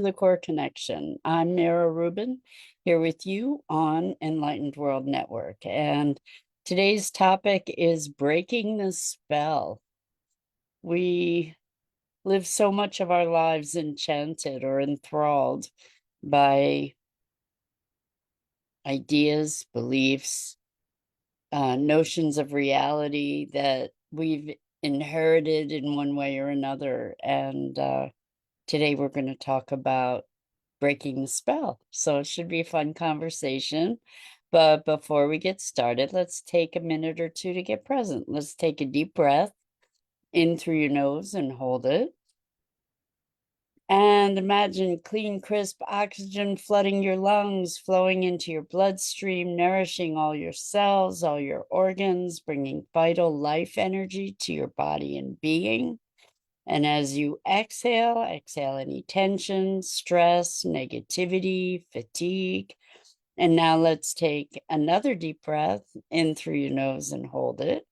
the Core Connection. I'm Mira Rubin here with you on Enlightened World Network. And today's topic is breaking the spell. We live so much of our lives enchanted or enthralled by ideas, beliefs, notions of reality that we've inherited in one way or another. And today we're going to talk about breaking the spell. So it should be a fun conversation. But before we get started, let's take a minute or two to get present. Let's take a deep breath in through your nose and hold it. And imagine clean, crisp oxygen flooding your lungs, flowing into your bloodstream, nourishing all your cells, all your organs, bringing vital life energy to your body and being. And as you exhale, exhale any tension, stress, negativity, fatigue. And now let's take another deep breath in through your nose and hold it.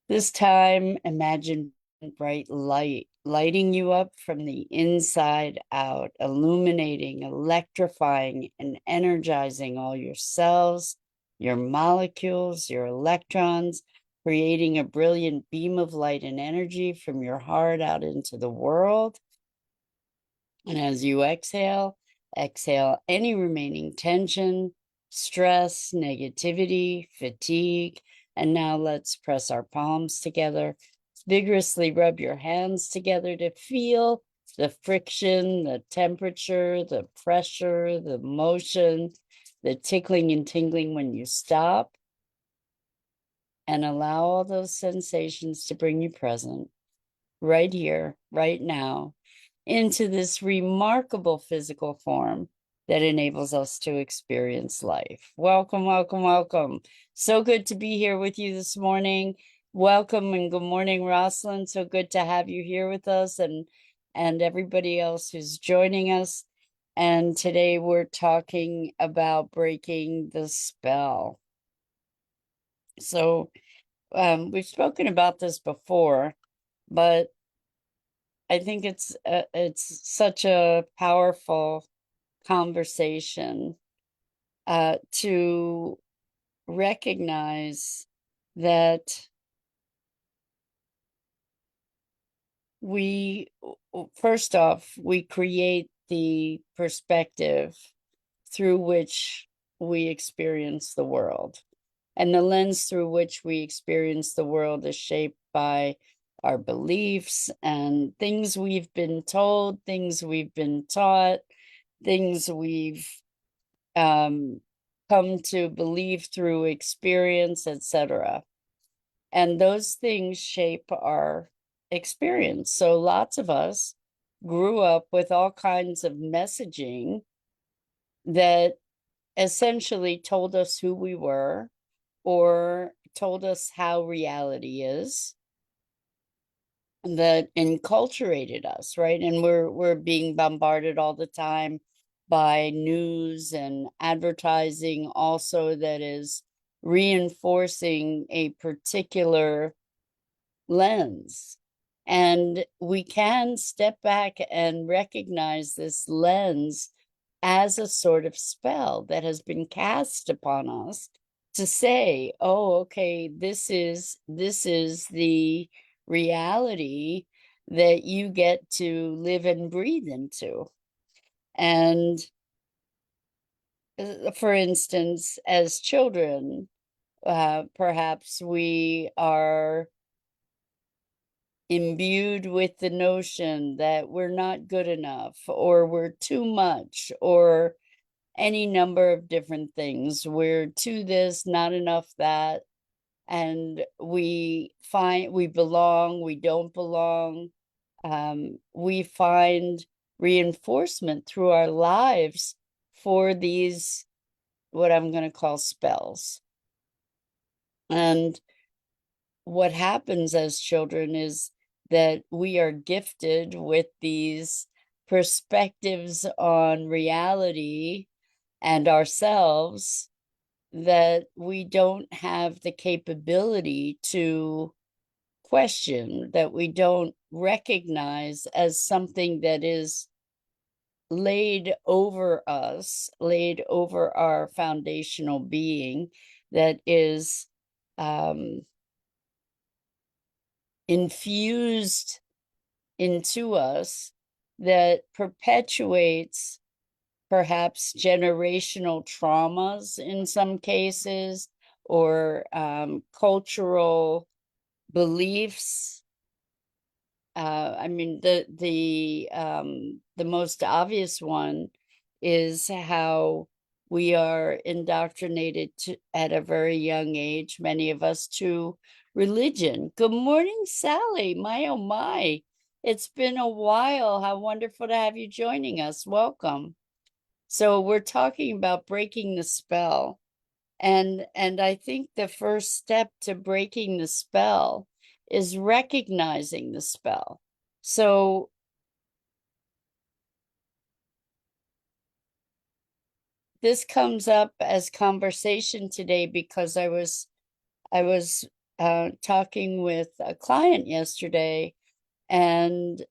This time, imagine bright light lighting you up from the inside out, illuminating, electrifying, and energizing all your cells, your molecules, your electrons, creating a brilliant beam of light and energy from your heart out into the world. And as you exhale, exhale any remaining tension, stress, negativity, fatigue. And now let's press our palms together. Vigorously rub your hands together to feel the friction, the temperature, the pressure, the motion, the tickling and tingling when you stop. And allow all those sensations to bring you present right here, right now, into this remarkable physical form that enables us to experience life. Welcome, welcome, welcome. So good to be here with you this morning. Welcome and good morning, Rosalind. So good to have you here with us and everybody else who's joining us. And today we're talking about breaking the spell. So we've spoken about this before, but I think it's such a powerful conversation to recognize that we, first off, we create the perspective through which we experience the world. And the lens through which we experience the world is shaped by our beliefs and things we've been told, things we've been taught, things we've come to believe through experience, etc. And those things shape our experience. So lots of us grew up with all kinds of messaging that essentially told us who we were or told us how reality is, that enculturated us, right? And we're being bombarded all the time by news and advertising also that is reinforcing a particular lens. And we can step back and recognize this lens as a sort of spell that has been cast upon us to say, oh, okay, this is the reality that you get to live and breathe into. And for instance, as children, perhaps we are imbued with the notion that we're not good enough or we're too much or any number of different things. We're to this, not enough that, and we find we belong, we don't belong. We find reinforcement through our lives for these, what I'm going to call spells. And what happens as children is that we are gifted with these perspectives on reality and ourselves that we don't have the capability to question, that we don't recognize as something that is laid over us, laid over our foundational being, that is infused into us, that perpetuates perhaps generational traumas in some cases, or cultural beliefs. I mean, the most obvious one is how we are indoctrinated at a very young age, many of us, to religion. Good morning, Sally. My oh my, it's been a while. How wonderful to have you joining us. Welcome. So we're talking about breaking the spell. And I think the first step to breaking the spell is recognizing the spell. So this comes up as conversation today because I was talking with a client yesterday, and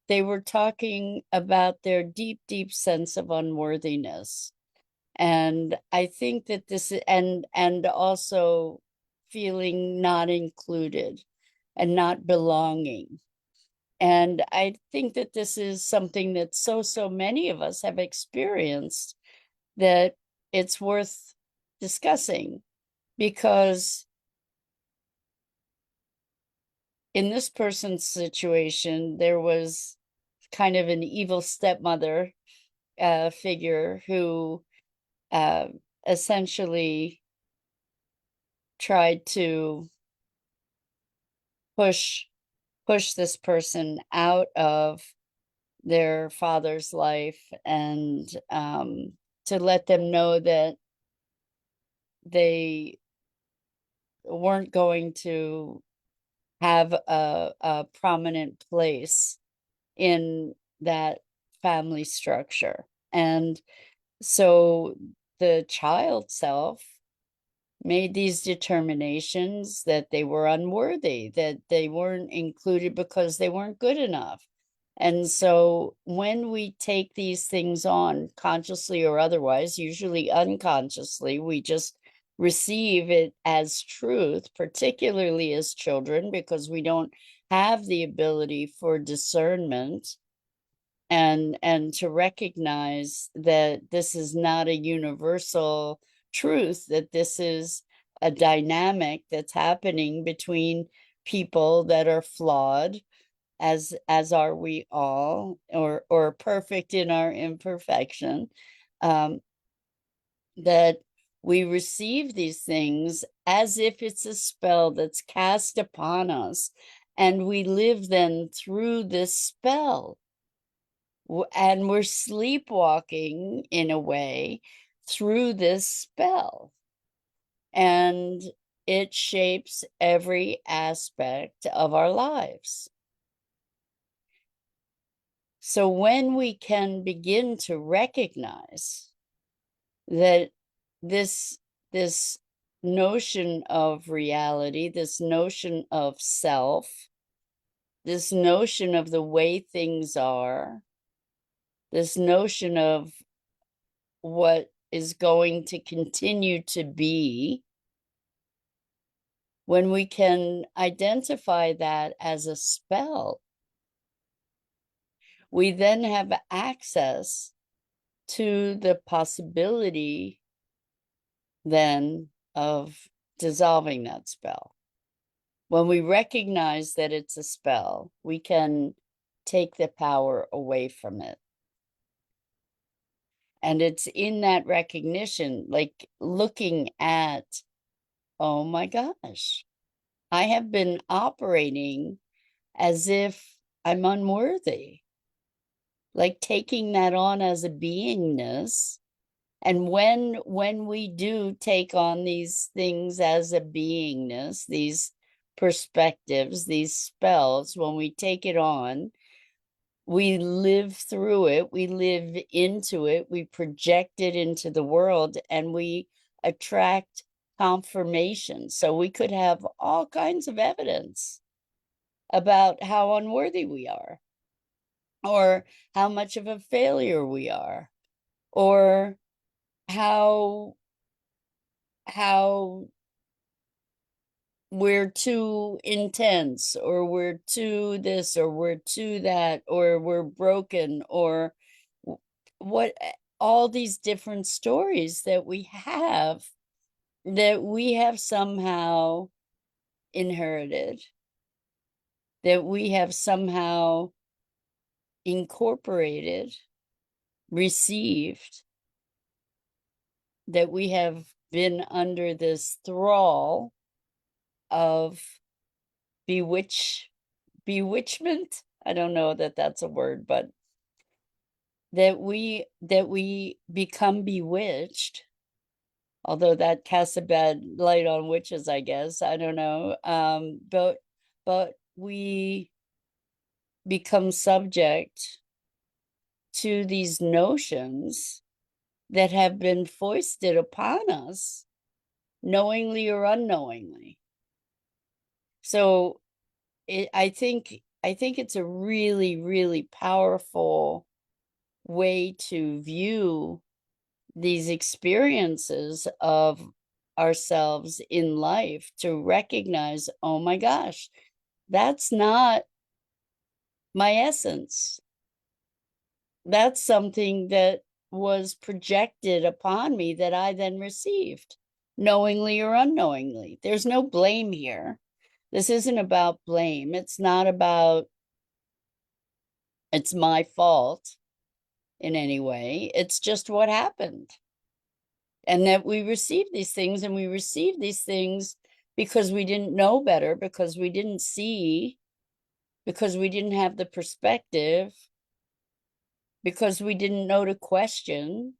they were talking about their deep sense of unworthiness. And I think that this, and also feeling not included and not belonging. And I think that this is something that so many of us have experienced, that it's worth discussing, because in this person's situation, there was kind of an evil stepmother figure who uh, essentially tried to push this person out of their father's life, and to let them know that they weren't going to have a prominent place in that family structure. And so the child self made these determinations that they were unworthy, that they weren't included because they weren't good enough. And so when we take these things on, consciously or otherwise, usually unconsciously, we just receive it as truth, particularly as children, because we don't have the ability for discernment, and to recognize that this is not a universal truth, that this is a dynamic that's happening between people that are flawed, as are we all, or perfect in our imperfection. That we receive these things as if it's a spell that's cast upon us, and we live then through this spell, and we're sleepwalking in a way through this spell, and it shapes every aspect of our lives. So when we can begin to recognize that this this notion of reality, this notion of self, this notion of the way things are, this notion of what is going to continue to be, when we can identify that as a spell, we then have access to the possibility then of dissolving that spell. When we recognize that it's a spell, we can take the power away from it. And it's in that recognition, like looking at, oh my gosh, I have been operating as if I'm unworthy, like taking that on as a beingness. And when we do take on these things as a beingness, these perspectives, these spells, when we take it on, we live through it, we live into it, we project it into the world, and we attract confirmation. So we could have all kinds of evidence about how unworthy we are. or how much of a failure we are, or how how we're too intense, or we're too this, or we're too that, or we're broken, or what, all these different stories that we have somehow inherited, that we have somehow incorporated, received, that we have been under this thrall of bewitchment. I don't know that that's a word, but that we become bewitched, although that casts a bad light on witches, I guess. I don't know. But we become subject to these notions that have been foisted upon us, knowingly or unknowingly. So I think it's a really, really powerful way to view these experiences of ourselves in life, to recognize, oh my gosh, that's not my essence. That's something that was projected upon me that I then received, knowingly or unknowingly. There's no blame here. This isn't about blame. It's not about it's my fault in any way. It's just what happened. And that we receive these things, and we receive these things because we didn't know better, because we didn't see, because we didn't have the perspective, because we didn't know to question.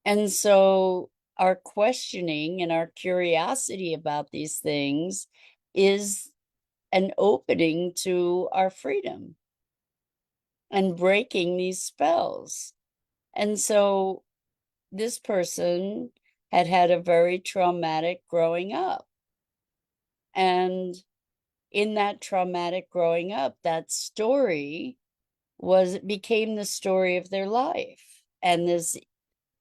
And so our questioning and our curiosity about these things is an opening to our freedom and breaking these spells. And so this person had had a very traumatic growing up. And in that traumatic growing up, that story became the story of their life. And this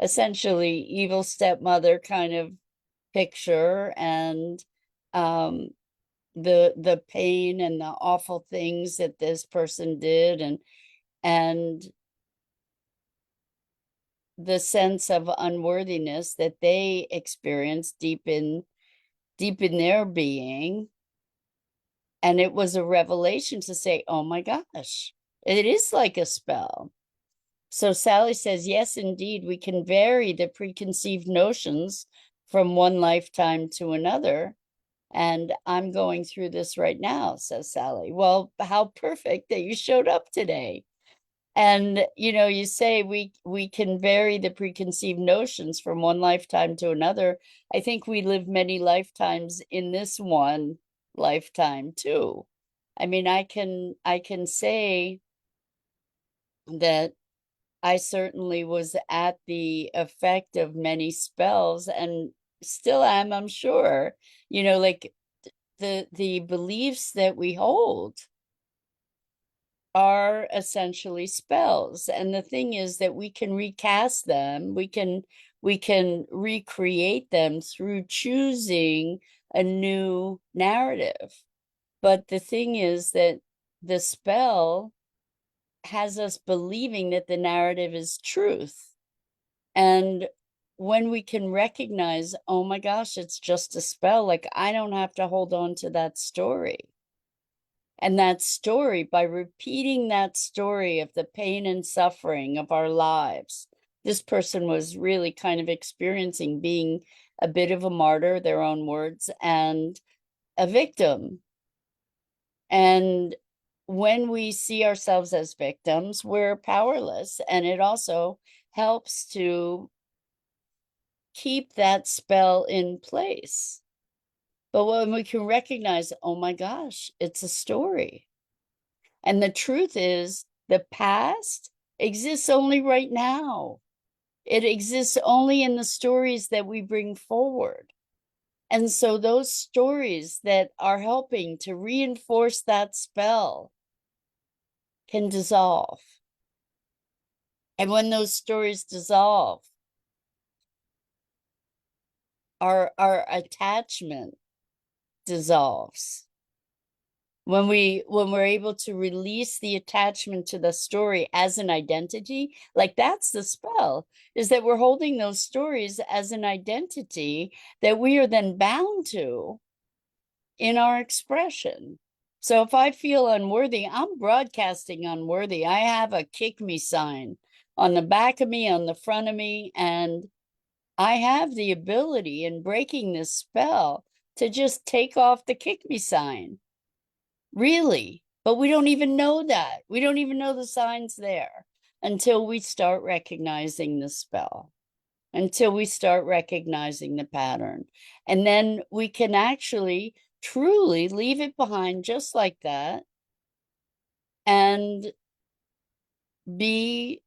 essentially evil stepmother kind of picture, and um the pain and the awful things that this person did, and the sense of unworthiness that they experienced deep in their being. And it was a revelation to say, oh my gosh, it is like a spell. So Sally says, yes, indeed, we can vary the preconceived notions from one lifetime to another. And I'm going through this right now, says Sally. Well, how perfect that you showed up today. And you say we can vary the preconceived notions from one lifetime to another. I think we live many lifetimes in this one lifetime too. I mean, I can say that I certainly was at the effect of many spells, and still am, I'm sure. Like the beliefs that we hold are essentially spells. And the thing is that we can recast them, we can recreate them through choosing a new narrative. But the thing is that the spell has us believing that the narrative is truth. And when we can recognize, oh my gosh, it's just a spell, like I don't have to hold on to that story. And that story, by repeating that story of the pain and suffering of our lives, this person was really kind of experiencing being a bit of a martyr, their own words, and a victim. And when we see ourselves as victims, we're powerless. And it also helps to keep that spell in place. But when we can recognize, oh my gosh, it's a story. And the truth is, the past exists only right now. It exists only in the stories that we bring forward. And so those stories that are helping to reinforce that spell can dissolve. And when those stories dissolve, our attachment dissolves. When we're able to release the attachment to the story as an identity, like that's the spell, is that we're holding those stories as an identity that we are then bound to in our expression. So if I feel unworthy, I'm broadcasting unworthy. I have a kick me sign on the back of me, on the front of me, and I have the ability in breaking this spell to just take off the kick me sign. Really. But we don't even know that. We don't even know the signs there until we start recognizing the spell, until we start recognizing the pattern. And then we can actually truly leave it behind just like that and be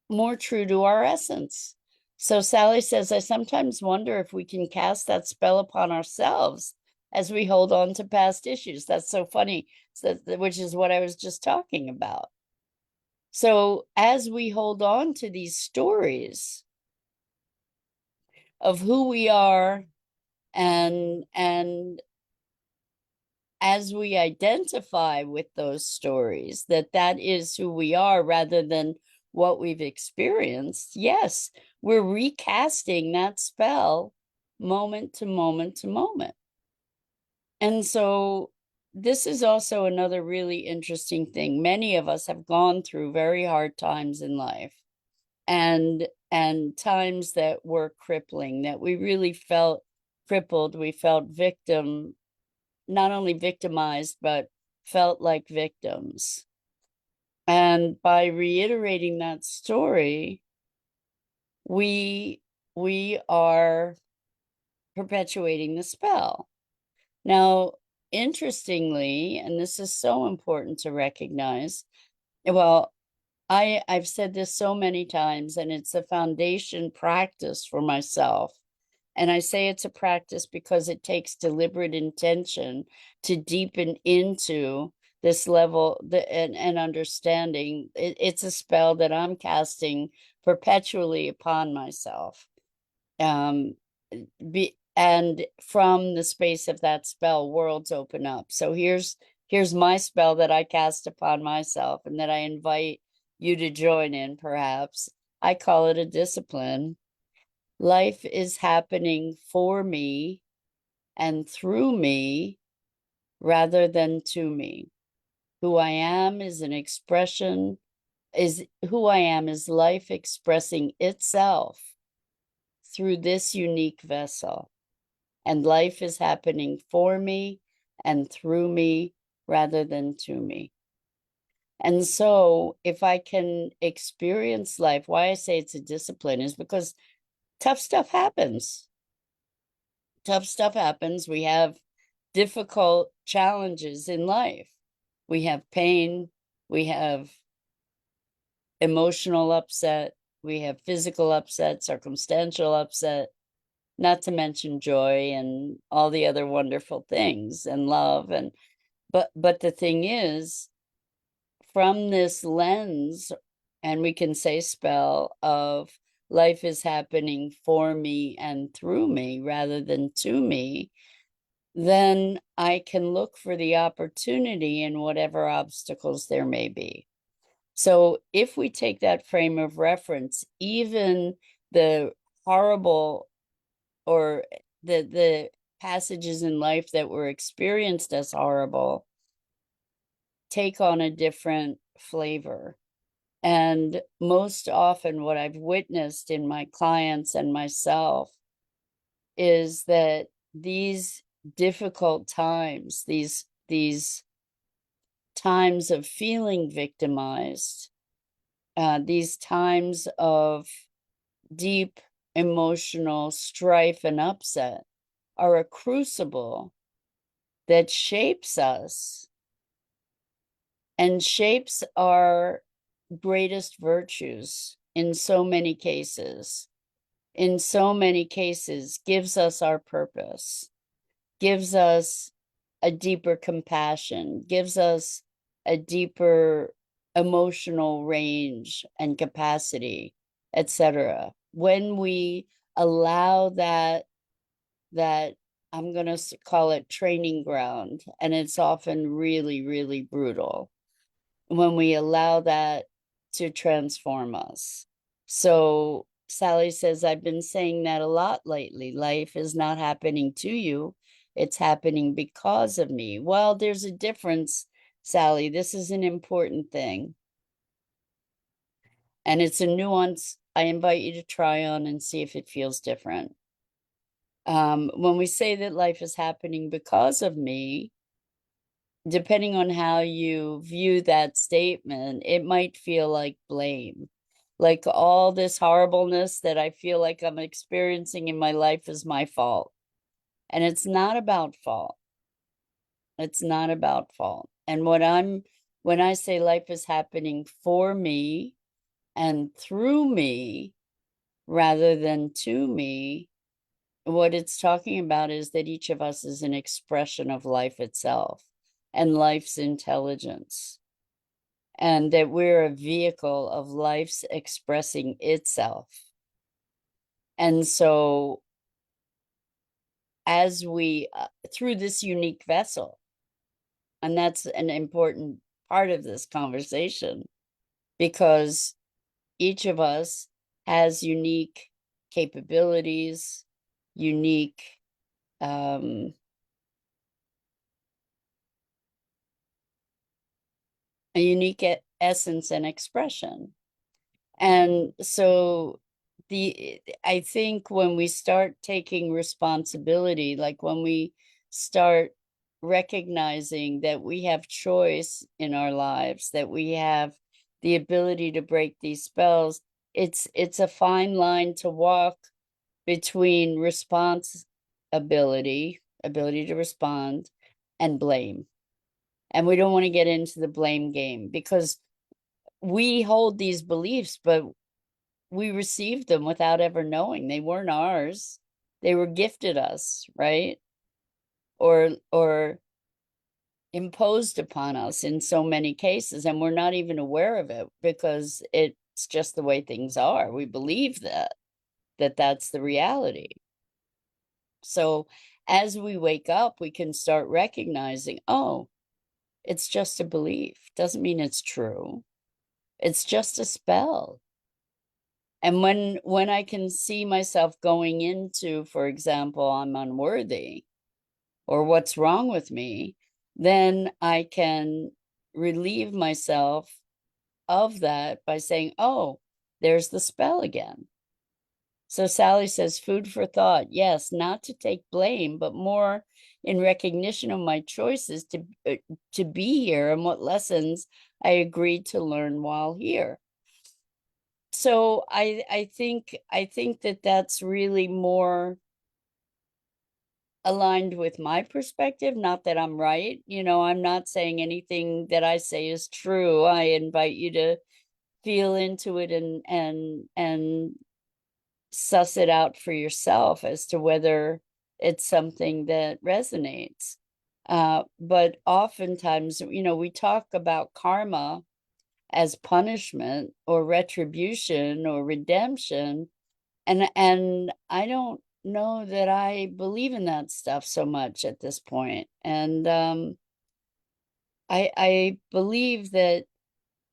more true to our essence. So Sally says, I sometimes wonder if we can cast that spell upon ourselves as we hold on to past issues. That's so funny, which is what I was just talking about. So as we hold on to these stories of who we are, and as we identify with those stories, that is who we are rather than what we've experienced, yes, we're recasting that spell moment to moment to moment. And so this is also another really interesting thing. Many of us have gone through very hard times in life, and times that were crippling, that we really felt crippled, we felt not only victimized, but felt like victims. And by reiterating that story, we we are perpetuating the spell. Now, interestingly, and this is so important to recognize, well, I've said this so many times, and it's a foundation practice for myself. And I say it's a practice because it takes deliberate intention to deepen into this level and understanding. It's a spell that I'm casting perpetually upon myself. Um, and from the space of that spell, worlds open up. So here's my spell that I cast upon myself and that I invite you to join in, perhaps. I call it a discipline. Life is happening for me and through me rather than to me. Who I am is an expression, is who I am is life expressing itself through this unique vessel. And life is happening for me and through me rather than to me. And so, if I can experience life, why I say it's a discipline is because tough stuff happens. Tough stuff happens. We have difficult challenges in life. We have pain, we have emotional upset, we have physical upset, circumstantial upset, not to mention joy and all the other wonderful things and love. And but the thing is, from this lens, and we can say spell of life is happening for me and through me rather than to me, then I can look for the opportunity in whatever obstacles there may be. So if we take that frame of reference, even the horrible or the passages in life that were experienced as horrible take on a different flavor. And most often, what I've witnessed in my clients and myself is that these difficult times, these times of feeling victimized, these times of deep emotional strife and upset are a crucible that shapes us and shapes our greatest virtues in so many cases. In so many cases, gives us our purpose, gives us a deeper compassion, gives us a deeper emotional range and capacity, etc. When we allow that I'm going to call it training ground, and it's often really, really brutal when we allow that to transform us. So Sally says, I've been saying that a lot lately. Life is not happening to you, it's happening because of me. Well, there's a difference, Sally. This is an important thing. And it's a nuance I invite you to try on and see if it feels different. When we say that life is happening because of me, depending on how you view that statement, it might feel like blame. Like all this horribleness that I feel like I'm experiencing in my life is my fault. And it's not about fault. It's not about fault. And when I say life is happening for me and through me rather than to me, what it's talking about is that each of us is an expression of life itself and life's intelligence, and that we're a vehicle of life's expressing itself. And so, as we, through this unique vessel, and that's an important part of this conversation, because each of us has unique capabilities, unique um, a unique essence and expression. And so I think when we start taking responsibility, like when we start recognizing that we have choice in our lives, that we have the ability to break these spells, it's a fine line to walk between ability to respond, and blame. And we don't want to get into the blame game, because we hold these beliefs, but we received them without ever knowing. They weren't ours. They were gifted us, right? Or imposed upon us in so many cases, and we're not even aware of it because it's just the way things are. We believe that that's the reality. So as we wake up, we can start recognizing, oh, it's just a belief. Doesn't mean it's true. It's just a spell. And when I can see myself going into, for example, I'm unworthy or what's wrong with me, then I can relieve myself of that by saying, oh, there's the spell again. So Sally says, food for thought. Yes, not to take blame, but more in recognition of my choices to be here and what lessons I agreed to learn while here. So I think that that's really more aligned with my perspective. Not that I'm right, I'm not saying anything that I say is true. I invite you to feel into it and suss it out for yourself as to whether it's something that resonates. But oftentimes, we talk about karma as punishment or retribution or redemption, and I don't know that I believe in that stuff so much at this point. And I believe that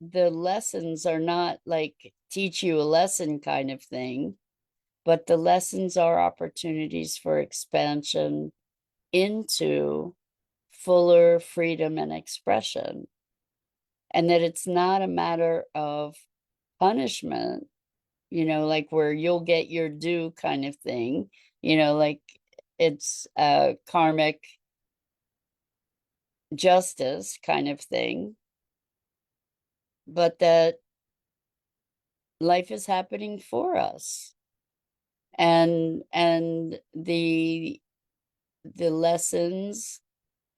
the lessons are not like teach you a lesson kind of thing, but the lessons are opportunities for expansion into fuller freedom and expression. And that it's not a matter of punishment, like where you'll get your due kind of thing, like it's a karmic justice kind of thing, but that life is happening for us. And the lessons,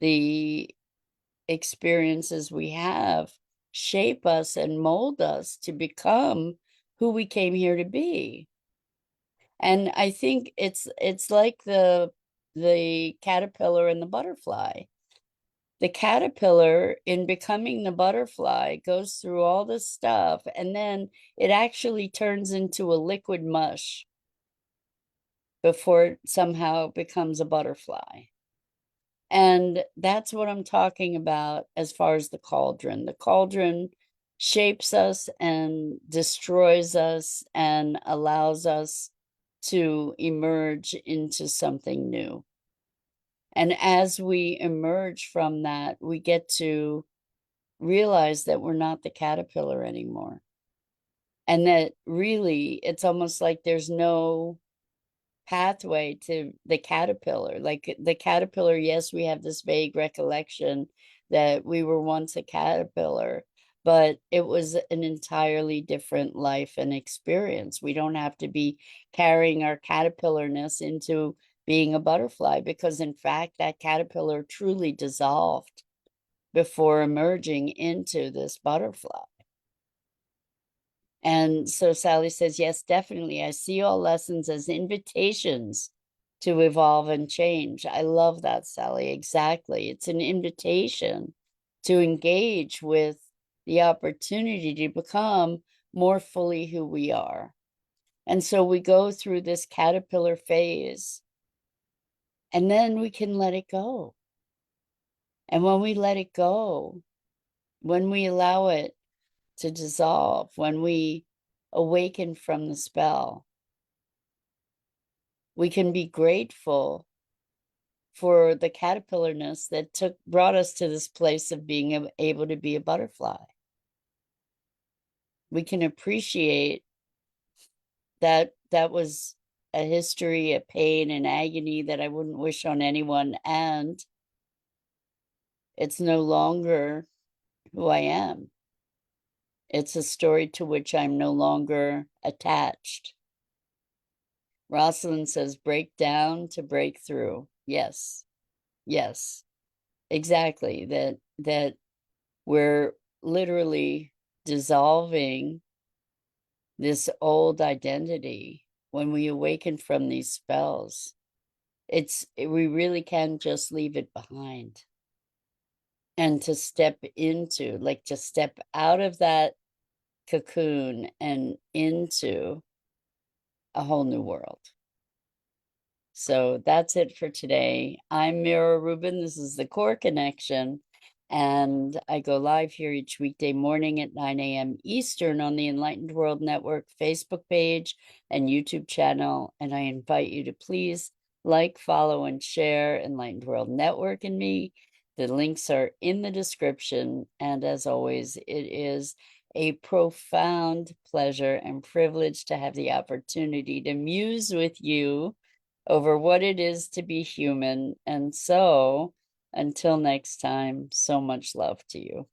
the experiences we have shape us and mold us to become who we came here to be. And I think it's like the caterpillar and the butterfly. The caterpillar, in becoming the butterfly, goes through all this stuff, and then it actually turns into a liquid mush before it somehow becomes a butterfly. And that's what I'm talking about as far as the cauldron. The cauldron shapes us and destroys us and allows us to emerge into something new. And as we emerge from that, we get to realize that we're not the caterpillar anymore. And that really, it's almost like there's no pathway to the caterpillar. Like the caterpillar, yes, we have this vague recollection that we were once a caterpillar, but it was an entirely different life and experience. We don't have to be carrying our caterpillarness into being a butterfly, because in fact, that caterpillar truly dissolved before emerging into this butterfly. And so Sally says, yes, definitely. I see all lessons as invitations to evolve and change. I love that, Sally. Exactly. It's an invitation to engage with the opportunity to become more fully who we are. And so we go through this caterpillar phase, and then we can let it go. And when we let it go, when we allow it to dissolve, when we awaken from the spell, we can be grateful for the caterpillarness that brought us to this place of being able to be a butterfly. We can appreciate that that was a history, a pain, and agony that I wouldn't wish on anyone, and it's no longer who I am. It's a story to which I'm no longer attached. Rosalind says, break down to break through. Yes, yes, exactly. That we're literally dissolving this old identity when we awaken from these spells. We really can just leave it behind, and to step into, like, to step out of that cocoon and into a whole new world. So that's it for today. I'm Mira Rubin. This is the Core Connection. And I go live here each weekday morning at 9 a.m. Eastern on the Enlightened World Network Facebook page and YouTube channel. And I invite you to please like, follow, and share Enlightened World Network and me. The links are in the description. And as always, it is a profound pleasure and privilege to have the opportunity to muse with you over what it is to be human. And so, until next time, so much love to you.